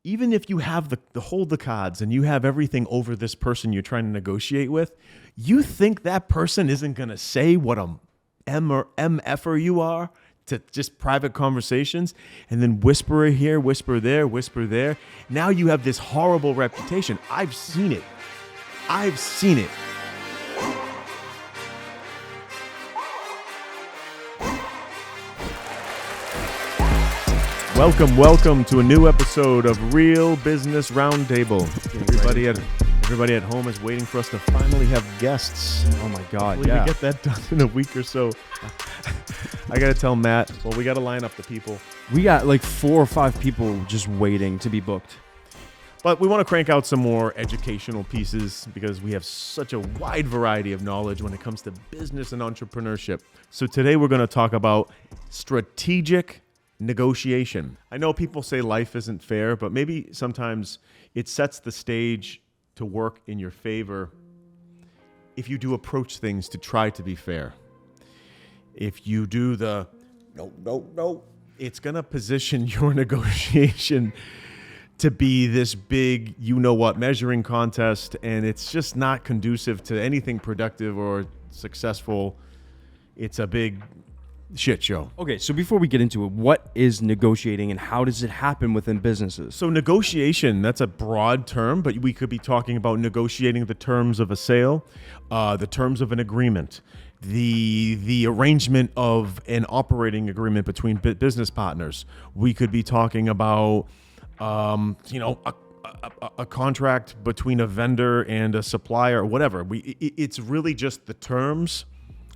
even if you have the hold the cards and you have everything over this person you're trying to negotiate with, you think that person isn't going to say what a M or MFer you are to just private conversations, and then whisper here, whisper there, whisper there. Now you have this horrible reputation. I've seen it. Welcome to a new episode of Real Business Roundtable. Everybody at home is waiting for us to finally have guests. Oh my God, We get that done in a week or so. I got to tell Matt, we got to line up the people. We got like 4 or 5 people just waiting to be booked. But we want to crank out some more educational pieces because we have such a wide variety of knowledge when it comes to business and entrepreneurship. So today we're going to talk about strategic negotiation. I know people say life isn't fair, but maybe sometimes it sets the stage to work in your favor if you do approach things to try to be fair. If you do the no, it's going to position your negotiation to be this big, measuring contest, and it's just not conducive to anything productive or successful. It's a big shit show. Okay, so before we get into it, what is negotiating and how does it happen within businesses? So negotiation, that's a broad term, but we could be talking about negotiating the terms of a sale, the terms of an agreement, the arrangement of an operating agreement between business partners. We could be talking about, a contract between a vendor and a supplier or whatever. It's really just the terms.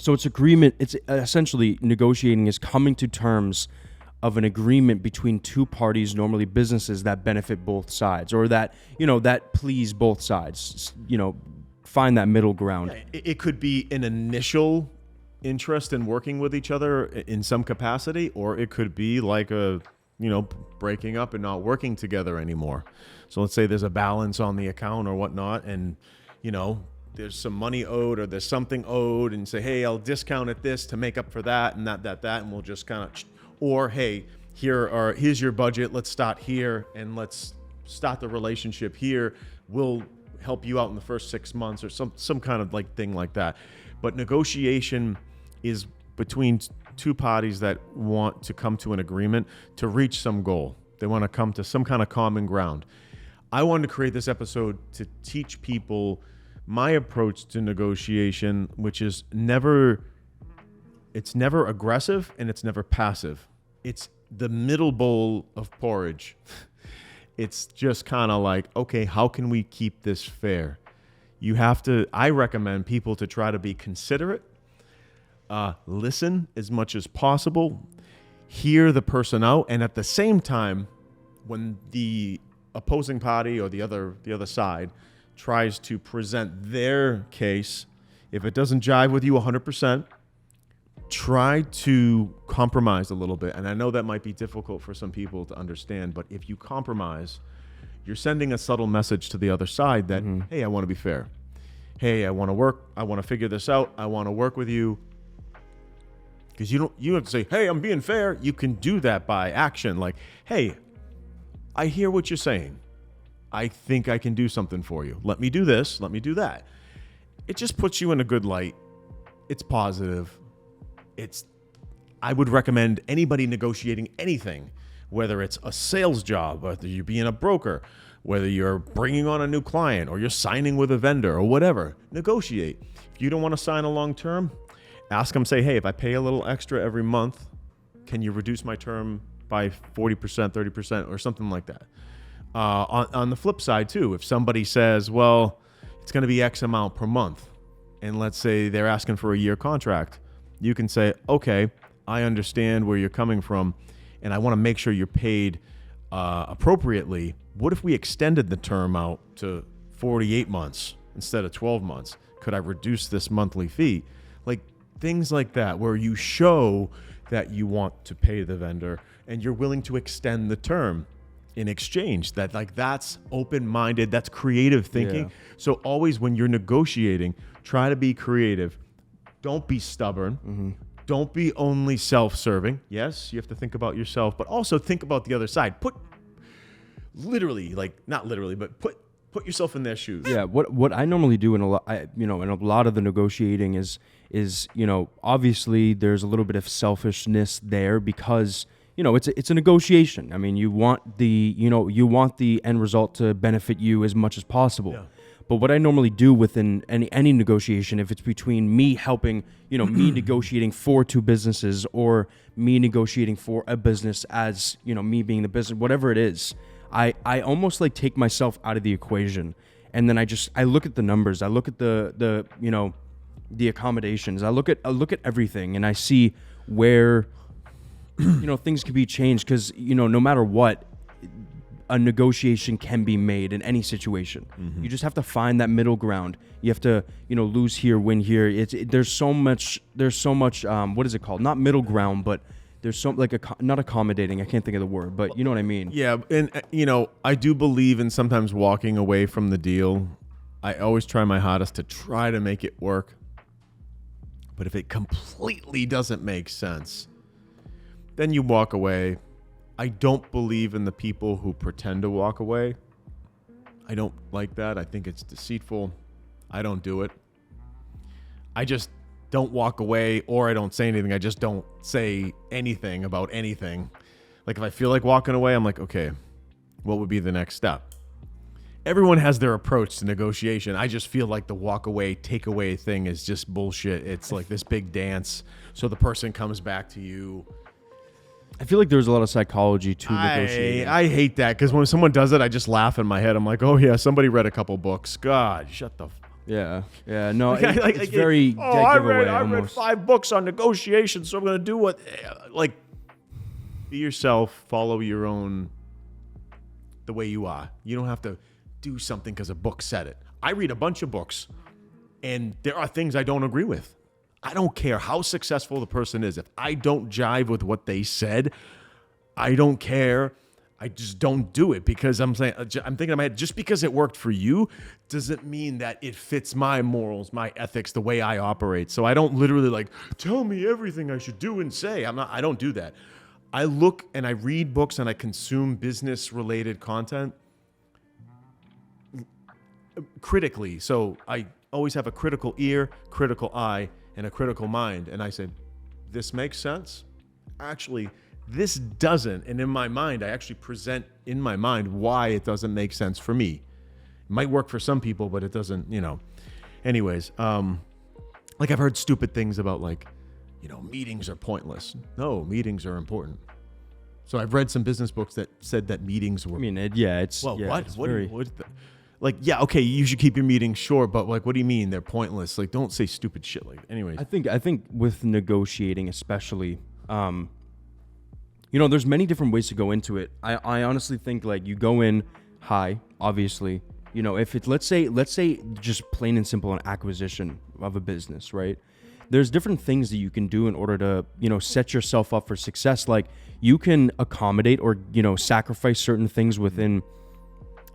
So it's agreement. It's essentially negotiating is coming to terms of an agreement between 2 parties, normally businesses that benefit both sides or that please both sides. Find that middle ground. It could be an initial interest in working with each other in some capacity, or it could be like breaking up and not working together anymore. So let's say there's a balance on the account or whatnot, and there's some money owed or there's something owed, and say, hey, I'll discount at this to make up for that and that, and we'll just kind of, or hey, here's your budget. Let's start here and let's start the relationship here. We'll help you out in the first 6 months or some kind of thing like that. But negotiation is between 2 parties that want to come to an agreement to reach some goal. They want to come to some kind of common ground. I wanted to create this episode to teach people my approach to negotiation, which is never aggressive and it's never passive. It's the middle bowl of porridge. It's just kind of like, okay, how can we keep this fair? I recommend people to try to be considerate, listen as much as possible, hear the person out, and at the same time, when the opposing party or the other side tries to present their case, if it doesn't jive with you 100%, try to compromise a little bit. And I know that might be difficult for some people to understand, but if you compromise, you're sending a subtle message to the other side that, hey, I want to be fair. Hey, I want to work. I want to figure this out. I want to work with you. Because you don't have to say, hey, I'm being fair. You can do that by action. Like, hey, I hear what you're saying. I think I can do something for you. Let me do this. Let me do that. It just puts you in a good light. It's positive. I would recommend anybody negotiating anything, whether it's a sales job, whether you're being a broker, whether you're bringing on a new client or you're signing with a vendor or whatever, negotiate. If you don't want to sign a long term, ask them, say, hey, if I pay a little extra every month, can you reduce my term by 40%, 30% or something like that? On the flip side too, if somebody says, well, it's going to be X amount per month, and let's say they're asking for a year contract, you can say, okay, I understand where you're coming from, and I want to make sure you're paid appropriately. What if we extended the term out to 48 months instead of 12 months? Could I reduce this monthly fee? Like things like that, where you show that you want to pay the vendor and you're willing to extend the term in exchange. That's open-minded, that's creative thinking. Yeah. So always when you're negotiating, try to be creative. Don't be stubborn. Mm-hmm. Don't be only self-serving. Yes, you have to think about yourself, but also think about the other side. literally, like not literally, but put yourself in their shoes. Yeah, what I normally do in a lot, in a lot of the negotiating is obviously there's a little bit of selfishness there because it's a negotiation. I mean, you want the end result to benefit you as much as possible. Yeah. But what I normally do within any negotiation, if it's between me helping, me negotiating for two businesses or me negotiating for a business as, me being the business, whatever it is, I almost like take myself out of the equation. And then I look at the numbers. I look at the accommodations. I look at everything and I see where, things can be changed because, no matter what, a negotiation can be made in any situation. Mm-hmm. You just have to find that middle ground. You have to, lose here, win here. There's so much, what is it called? Not middle ground, but there's some not accommodating. I can't think of the word, but you know what I mean? Yeah. And, I do believe in sometimes walking away from the deal. I always try my hardest to try to make it work. But if it completely doesn't make sense, then you walk away. I don't believe in the people who pretend to walk away. I don't like that. I think it's deceitful. I don't do it. I just don't walk away or I don't say anything. I just don't say anything about anything. Like if I feel like walking away, I'm like, okay, what would be the next step? Everyone has their approach to negotiation. I just feel like the walk away, take away thing is just bullshit. It's like this big dance. So the person comes back to you. I feel like there's a lot of psychology to negotiating. I hate that because when someone does it, I just laugh in my head. I'm like, oh yeah, somebody read a couple books. God, shut the. Yeah. No, it's very dead giveaway. I read 5 books on negotiation, so I'm gonna do what, like, be yourself, follow your own, the way you are. You don't have to do something because a book said it. I read a bunch of books, and there are things I don't agree with. I don't care how successful the person is. If I don't jive with what they said, I don't care. I just don't do it because I'm thinking in my head, just because it worked for you doesn't mean that it fits my morals, my ethics, the way I operate. So I don't literally like, tell me everything I should do and say. I don't do that. I look and I read books and I consume business related content critically. So I always have a critical ear, critical eye, and a critical mind. And I say, this makes sense? Actually, this doesn't. And in my mind, I actually present in my mind why it doesn't make sense for me. It might work for some people, but it doesn't, Anyways, like I've heard stupid things about meetings are pointless. No, meetings are important. So I've read some business books that said that meetings were... Okay, you should keep your meetings short, but what do you mean they're pointless? Like, don't say stupid shit like that. Anyways. I think with negotiating especially, there's many different ways to go into it. I honestly think you go in high, obviously. If it's, let's say just plain and simple an acquisition of a business, right? There's different things that you can do in order to, set yourself up for success. Like you can accommodate or, sacrifice certain things within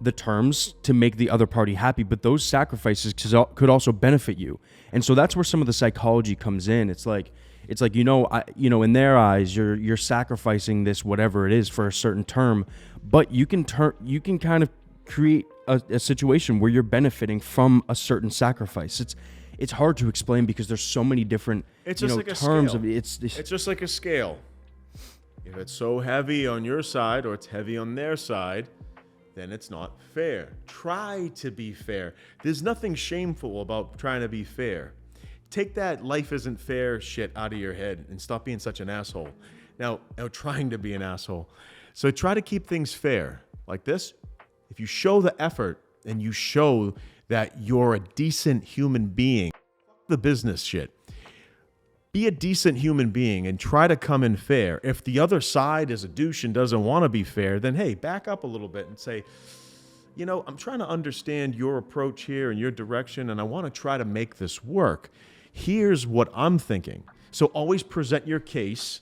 the terms to make the other party happy, but those sacrifices could also benefit you. And so that's where some of the psychology comes in. It's like in their eyes, you're sacrificing this, whatever it is, for a certain term, but you can kind of create a situation where you're benefiting from a certain sacrifice. It's hard to explain because there's so many different terms of it. It's just like a scale. If it's so heavy on your side or it's heavy on their side, then it's not fair. Try to be fair. There's nothing shameful about trying to be fair. Take that life isn't fair shit out of your head and stop being such an asshole. Now trying to be an asshole. So try to keep things fair. Like this, if you show the effort and you show that you're a decent human being, fuck the business shit. Be a decent human being and try to come in fair. If the other side is a douche and doesn't want to be fair, then hey, back up a little bit and say, I'm trying to understand your approach here and your direction, and I want to try to make this work. Here's what I'm thinking. So always present your case.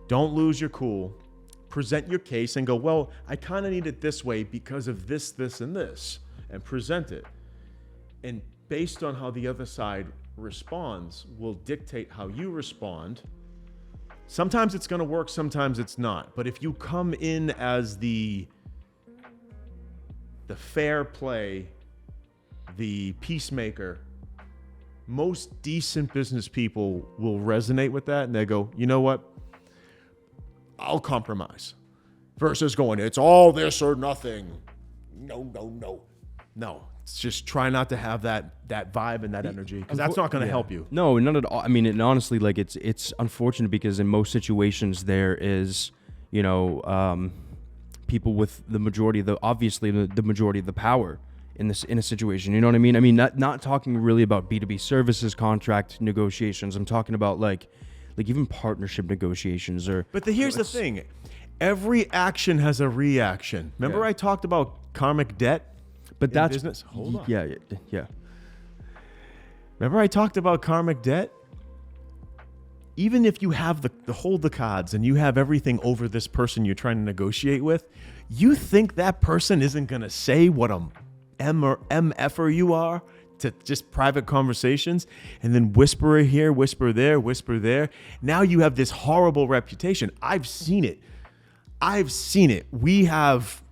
Don't lose your cool. Present your case and go, well, I kind of need it this way because of this, this, and this, and present it. And based on how the other side responds will dictate how you respond. Sometimes it's going to work, sometimes it's not. But if you come in as the the fair play, the peacemaker, most decent business people will resonate with that, and they go, you know what? I'll compromise. Versus going, it's all this or nothing. No. It's just try not to have that vibe and that energy, because that's not going to help you. No, not at all. I mean, and honestly, like it's unfortunate because in most situations there is, people with the majority of the majority of the power in a situation. You know what I mean? I mean, not talking really about B2B services contract negotiations. I'm talking about like even partnership negotiations But here's the thing. Every action has a reaction. Remember I talked about karmic debt? But that's business. Hold on. Yeah. Remember I talked about karmic debt? Even if you have the hold the cards and you have everything over this person you're trying to negotiate with, you think that person isn't going to say what a M or MFer you are to just private conversations, and then whisper here, whisper there. Now you have this horrible reputation. I've seen it. We have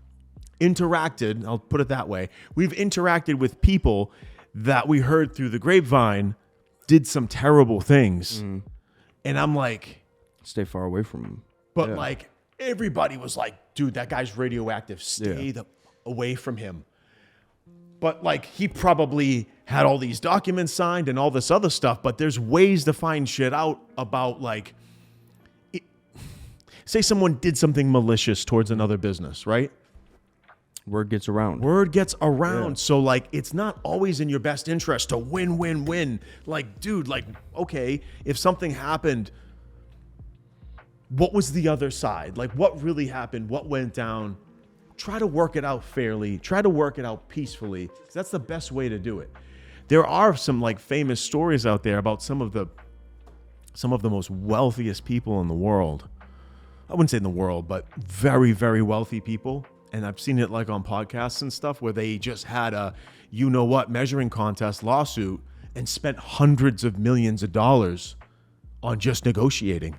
interacted, I'll put it that way. We've interacted with people that we heard through the grapevine did some terrible things. And I'm like, stay far away from them. But like everybody was like, dude, that guy's radioactive. Stay away from him. But like he probably had all these documents signed and all this other stuff, but there's ways to find shit out about like, say someone did something malicious towards another business, right? Word gets around. Yeah. So like, it's not always in your best interest to win. Like, dude, like, okay, if something happened, what was the other side? Like, what really happened? What went down? Try to work it out fairly. Try to work it out peacefully. 'Cause that's the best way to do it. There are some like famous stories out there about some of the most wealthiest people in the world. I wouldn't say in the world, but very, very wealthy people. And I've seen it like on podcasts and stuff where they just had a, measuring contest lawsuit and spent hundreds of millions of dollars on just negotiating.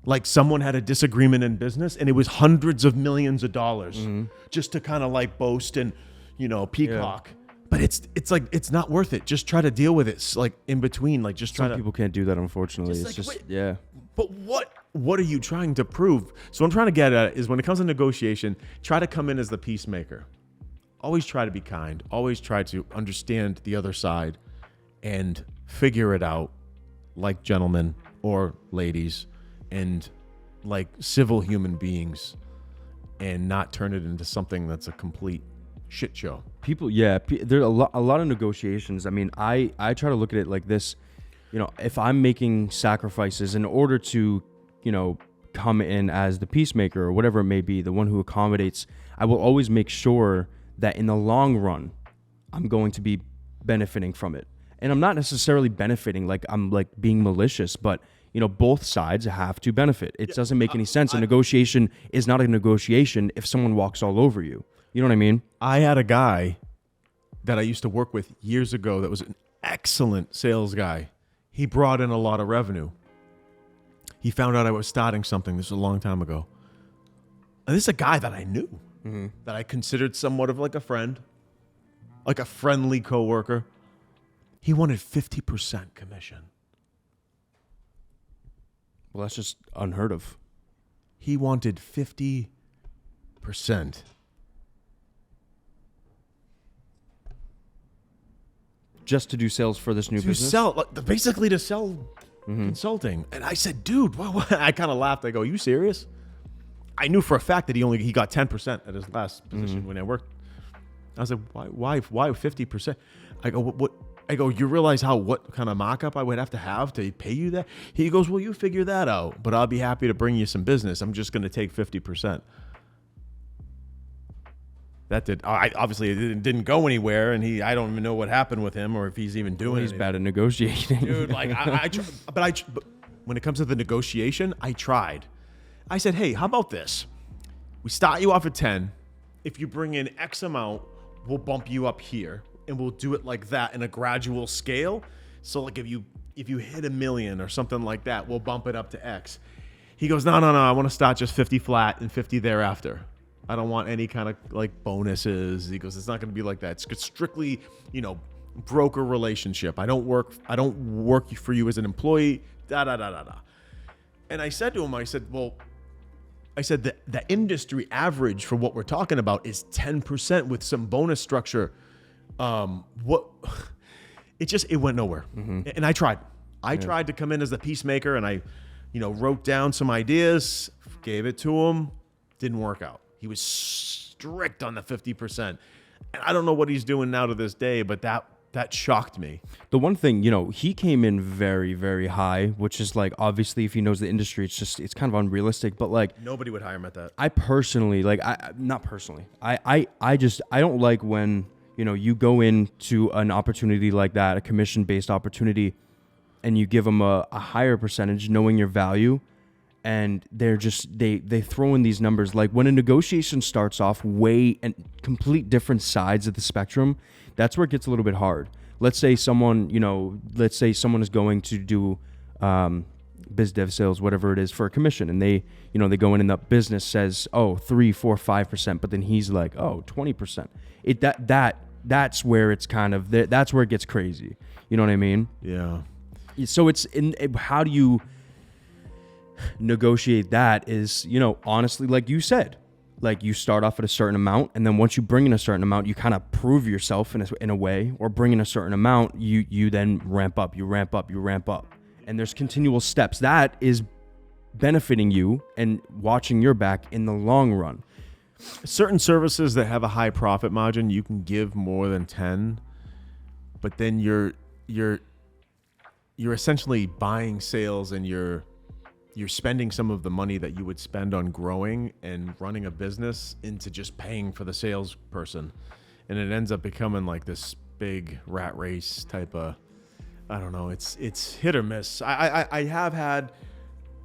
Like someone had a disagreement in business and it was hundreds of millions of dollars just to kind of like boast and, peacock. Yeah. But it's like, it's not worth it. Just try to deal with it. It's like in between, like just try to. Some people can't do that, unfortunately. But what are you trying to prove? So what I'm trying to get at is when it comes to negotiation, try to come in as the peacemaker. Always try to be kind. Always try to understand the other side and figure it out like gentlemen or ladies and like civil human beings, and not turn it into something that's a complete shit show. There are a lot of negotiations. I mean, I try to look at it like this. If I'm making sacrifices in order to, come in as the peacemaker or whatever it may be, the one who accommodates, I will always make sure that in the long run, I'm going to be benefiting from it. And I'm not necessarily benefiting like I'm like being malicious, but both sides have to benefit. It doesn't make any sense. A negotiation is not a negotiation if someone walks all over you. You know what I mean? I had a guy that I used to work with years ago that was an excellent sales guy. He brought in a lot of revenue. He found out I was starting something. This was a long time ago. And this is a guy that I knew, that I considered somewhat of like a friend, like a friendly coworker. He wanted 50% commission. Well, that's just unheard of. He wanted 50%. Just to do sales for this new business? Basically to sell consulting. And I said, dude, what? I kind of laughed. I go, you serious? I knew for a fact that he got 10% at his last position when I worked. I was like, why 50%? I go, what? I go, you realize what kind of markup I would have to pay you that? He goes, well, you figure that out, but I'll be happy to bring you some business. I'm just going to take 50%. Obviously it didn't go anywhere, and I don't even know what happened with him or if he's even doing He's bad at negotiating. Dude, like but when it comes to the negotiation, I tried. I said, hey, how about this? We start you off at 10. If you bring in X amount, we'll bump you up here, and we'll do it like that in a gradual scale. So like if you hit $1 million or something like that, we'll bump it up to X. He goes, no, I want to start just 50 flat and 50 thereafter. I don't want any kind of like bonuses. He goes, it's not going to be like that. It's strictly, broker relationship. I don't work for you as an employee. Da da da da da. And I said to him, the industry average for what we're talking about is 10% with some bonus structure. It went nowhere. And I tried. I tried to come in as the peacemaker, and I, wrote down some ideas, gave it to him. Didn't work out. He was strict on the 50%. And I don't know what he's doing now to this day, but that shocked me. The one thing, he came in very, very high, which is like, obviously, if he knows the industry, it's kind of unrealistic, but like nobody would hire him at that. I personally, not personally, I don't like when, you go into an opportunity like that, a commission-based opportunity, and you give them a higher percentage knowing your value, and they're just, they throw in these numbers. Like when a negotiation starts off way and complete different sides of the spectrum, that's where it gets a little bit hard. Let's say someone is going to do biz dev sales, whatever it is, for a commission, and they go in and the business says, 3, 4, 5%, but then he's like, 20%. That's where it's kind of, that's where it gets crazy. You know what I mean? Yeah. So how do you negotiate that is, honestly, like you said, like you start off at a certain amount, and then once you bring in a certain amount, you kind of prove yourself in a way, or bring in a certain amount, you then ramp up, and there's continual steps that is benefiting you and watching your back in the long run. Certain services that have a high profit margin, you can give more than 10, but then you're essentially buying sales, and you're spending some of the money that you would spend on growing and running a business into just paying for the salesperson. And it ends up becoming like this big rat race type of, I don't know, it's hit or miss. I have had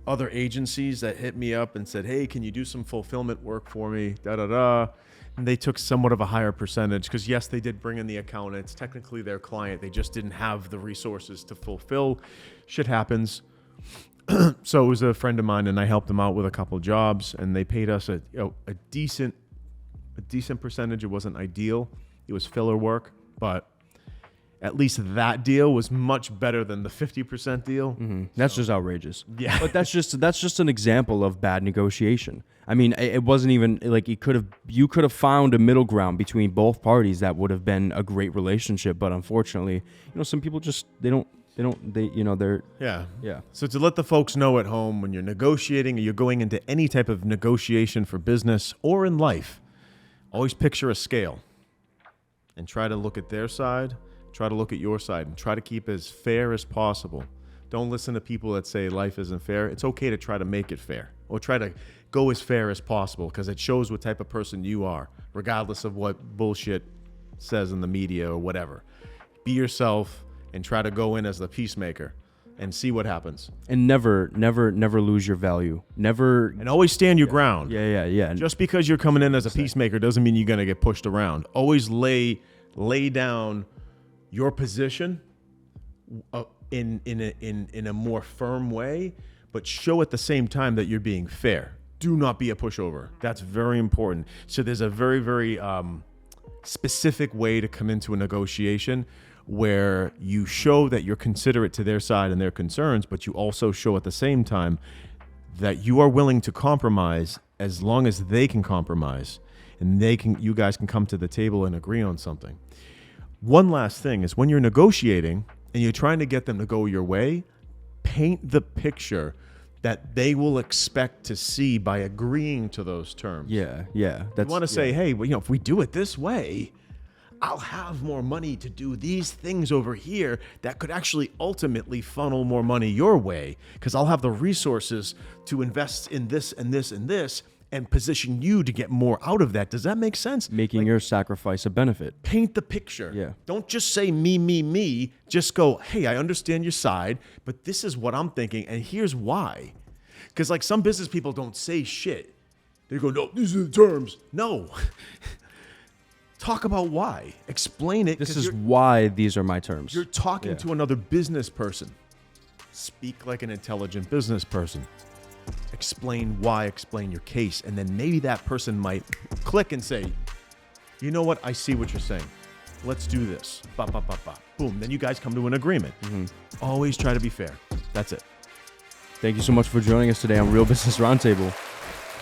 other agencies that hit me up and said, hey, can you do some fulfillment work for me? And they took somewhat of a higher percentage because, yes, they did bring in the account. It's technically their client. They just didn't have the resources to fulfill. Shit happens. So it was a friend of mine, and I helped them out with a couple of jobs, and they paid us a decent percentage. It wasn't ideal. It was filler work, but at least that deal was much better than the 50% deal. Mm-hmm. That's just outrageous. Yeah. But that's just an example of bad negotiation. I mean, it wasn't even like you could have found a middle ground between both parties that would have been a great relationship. But unfortunately, some people just, they're. Yeah. So to let the folks know at home, when you're negotiating or you're going into any type of negotiation for business or in life, always picture a scale and try to look at their side, try to look at your side, and try to keep as fair as possible. Don't listen to people that say life isn't fair. It's okay to try to make it fair, or try to go as fair as possible, because it shows what type of person you are, regardless of what bullshit says in the media or whatever. Be yourself and try to go in as the peacemaker and see what happens. And never lose your value. And always stand your ground. Yeah. Just because you're coming in as a peacemaker doesn't mean you're going to get pushed around. Always lay down your position in a more firm way, but show at the same time that you're being fair. Do not be a pushover. That's very important. So there's a very, very specific way to come into a negotiation where you show that you're considerate to their side and their concerns, but you also show at the same time that you are willing to compromise as long as they can compromise, and you guys can come to the table and agree on something. One last thing is, when you're negotiating and you're trying to get them to go your way, paint the picture that they will expect to see by agreeing to those terms. Yeah. You want to say, hey, well, if we do it this way, I'll have more money to do these things over here that could actually ultimately funnel more money your way, because I'll have the resources to invest in this and this and this and position you to get more out of that. Does that make sense? Making your sacrifice a benefit. Paint the picture. Yeah. Don't just say me. Just go, hey, I understand your side, but this is what I'm thinking, and here's why. Because like some business people don't say shit. They go, no, these are the terms. No. Talk about why. Explain it. This is why these are my terms. You're talking to another business person. Speak like an intelligent business person. explain why, explain your case. And then maybe that person might click and say, you know what? I see what you're saying. Let's do this. Ba, ba, ba, ba. Boom. Then you guys come to an agreement. Always try to be fair. That's it. Thank you so much for joining us today on Real Business Roundtable.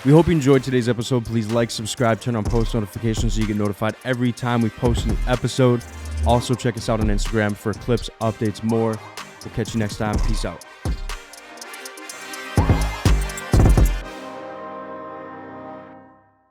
We hope you enjoyed today's episode. Please like, subscribe, turn on post notifications so you get notified every time we post a new episode. Also, check us out on Instagram for clips, updates, more. We'll catch you next time. Peace out.